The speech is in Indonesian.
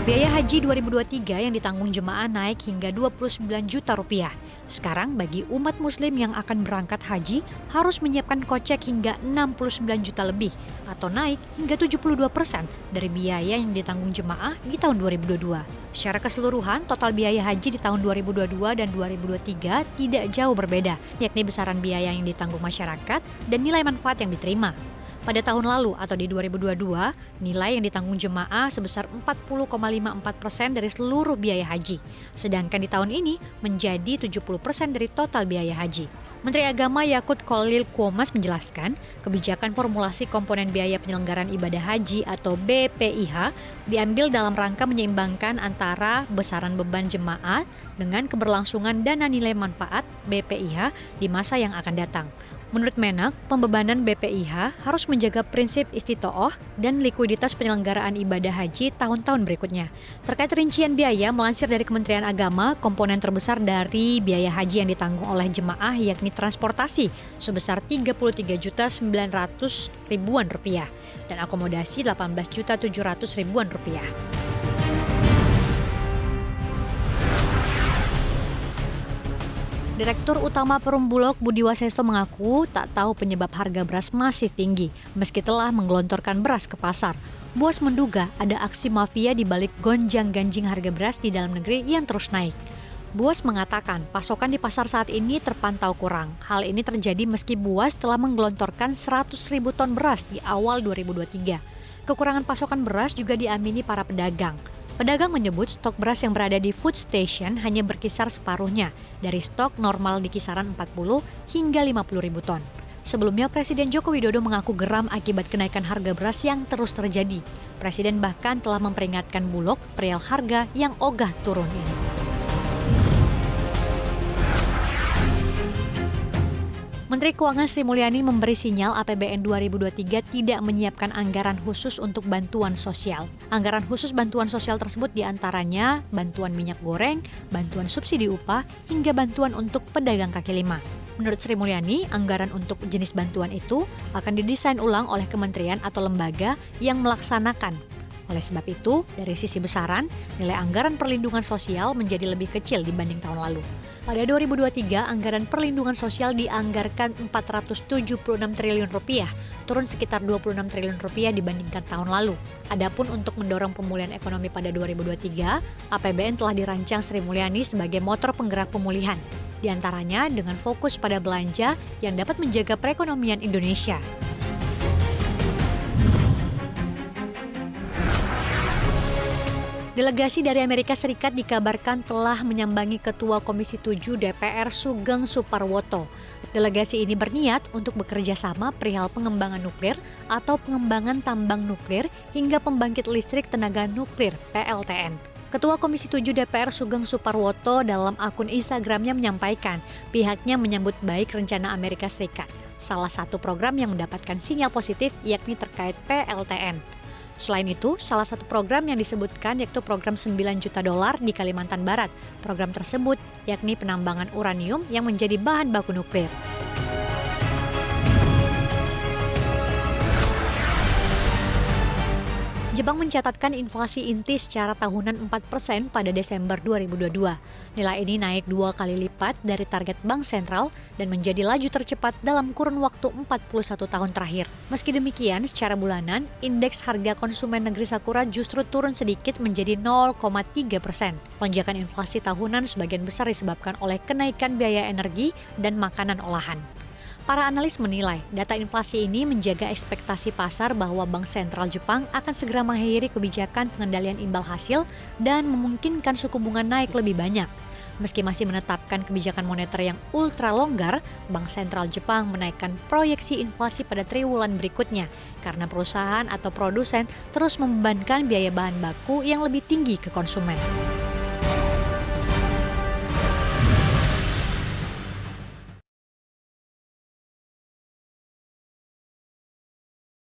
Biaya haji 2023 yang ditanggung jemaah naik hingga 29 juta rupiah. Sekarang bagi umat muslim yang akan berangkat haji harus menyiapkan kocek hingga 69 juta lebih atau naik hingga 72% dari biaya yang ditanggung jemaah di tahun 2022. Secara keseluruhan, total biaya haji di tahun 2022 dan 2023 tidak jauh berbeda, yakni besaran biaya yang ditanggung masyarakat dan nilai manfaat yang diterima. Pada tahun lalu atau di 2022, nilai yang ditanggung jemaah sebesar 40,54% dari seluruh biaya haji. Sedangkan di tahun ini menjadi 70% dari total biaya haji. Menteri Agama Yakut Khalil Qumas menjelaskan, kebijakan formulasi komponen biaya penyelenggaraan ibadah haji atau BPIH diambil dalam rangka menyeimbangkan antara besaran beban jemaah dengan keberlangsungan dana nilai manfaat BPIH di masa yang akan datang. Menurut Menak, pembebanan BPIH harus menjaga prinsip istito'oh dan likuiditas penyelenggaraan ibadah haji tahun-tahun berikutnya. Terkait rincian biaya, melansir dari Kementerian Agama, komponen terbesar dari biaya haji yang ditanggung oleh jemaah yakni transportasi sebesar 33.900.000 rupiah dan akomodasi 18.700.000 rupiah. Direktur Utama Perum Bulog Budi Wasesto mengaku tak tahu penyebab harga beras masih tinggi meski telah menggelontorkan beras ke pasar. Buas menduga ada aksi mafia di balik gonjang-ganjing harga beras di dalam negeri yang terus naik. Buas mengatakan pasokan di pasar saat ini terpantau kurang. Hal ini terjadi meski Buas telah menggelontorkan 100.000 ton beras di awal 2023. Kekurangan pasokan beras juga diamini para pedagang. Pedagang menyebut stok beras yang berada di food station hanya berkisar separuhnya dari stok normal di kisaran 40 hingga 50 ribu ton. Sebelumnya Presiden Joko Widodo mengaku geram akibat kenaikan harga beras yang terus terjadi. Presiden bahkan telah memperingatkan Bulog perihal harga yang ogah turun ini. Menteri Keuangan Sri Mulyani memberi sinyal APBN 2023 tidak menyiapkan anggaran khusus untuk bantuan sosial. Anggaran khusus bantuan sosial tersebut diantaranya bantuan minyak goreng, bantuan subsidi upah, hingga bantuan untuk pedagang kaki lima. Menurut Sri Mulyani, anggaran untuk jenis bantuan itu akan didesain ulang oleh kementerian atau lembaga yang melaksanakan. Oleh sebab itu, dari sisi besaran, nilai anggaran perlindungan sosial menjadi lebih kecil dibanding tahun lalu. Pada 2023, anggaran perlindungan sosial dianggarkan 476 triliun rupiah, turun sekitar 26 triliun rupiah dibandingkan tahun lalu. Adapun untuk mendorong pemulihan ekonomi pada 2023, APBN telah dirancang Sri Mulyani sebagai motor penggerak pemulihan, di antaranya dengan fokus pada belanja yang dapat menjaga perekonomian Indonesia. Delegasi dari Amerika Serikat dikabarkan telah menyambangi Ketua Komisi 7 DPR Sugeng Suparwoto. Delegasi ini berniat untuk bekerja sama perihal pengembangan nuklir atau pengembangan tambang nuklir hingga pembangkit listrik tenaga nuklir (PLTN). Ketua Komisi 7 DPR Sugeng Suparwoto dalam akun Instagramnya menyampaikan pihaknya menyambut baik rencana Amerika Serikat. Salah satu program yang mendapatkan sinyal positif yakni terkait PLTN. Selain itu, salah satu program yang disebutkan yaitu program $9 juta di Kalimantan Barat. Program tersebut yakni penambangan uranium yang menjadi bahan baku nuklir. Jepang mencatatkan inflasi inti secara tahunan 4% pada Desember 2022. Nilai ini naik 2 kali lipat dari target Bank Sentral dan menjadi laju tercepat dalam kurun waktu 41 tahun terakhir. Meski demikian, secara bulanan, indeks harga konsumen negeri Sakura justru turun sedikit menjadi 0,3%. Lonjakan inflasi tahunan sebagian besar disebabkan oleh kenaikan biaya energi dan makanan olahan. Para analis menilai data inflasi ini menjaga ekspektasi pasar bahwa Bank Sentral Jepang akan segera mengakhiri kebijakan pengendalian imbal hasil dan memungkinkan suku bunga naik lebih banyak. Meski masih menetapkan kebijakan moneter yang ultra longgar, Bank Sentral Jepang menaikkan proyeksi inflasi pada triwulan berikutnya karena perusahaan atau produsen terus membebankan biaya bahan baku yang lebih tinggi ke konsumen.